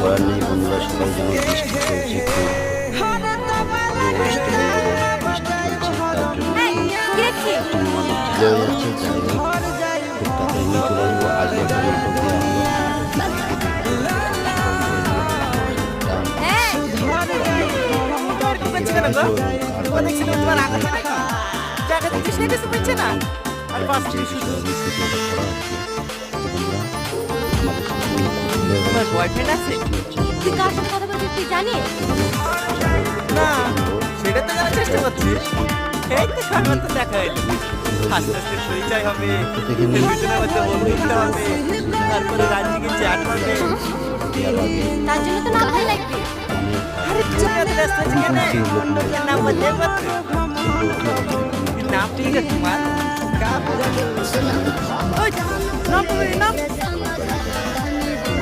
করার নেই বন্ধুরা, সবাই যেমন বৃষ্টি চলছে একটু ওয়েস্ট বেঙ্গলে বৃষ্টি চলছে, তার জন্য একটু আমাদের ঝালে হয়ে যাচ্ছে। যাই হোক, খুব তাড়াতাড়ি নিয়ে চলে আসবো। আজ একটা গল্প দেওয়া হলো বয়ফ্রেন্ড আছে? তুই কার সাথে কথা বলছিস তুই জানিস না? সেটা তো জানার চেষ্টা করছিস। এই তো সর্বত্র দেখা হইলো, আস্তে আস্তে পরিচয় হবে, দুজনের মধ্যে বন্ধুত্ব হবে, তারপরে রাত্রিকে চ্যাট হবে। তার জন্য তো নাম লাগবে। আরে তুমি এত ব্যস্ত আছো কেন? নাম্বার দেবো নাম ঠিক আছে তোমার? ওই নাম তো নাম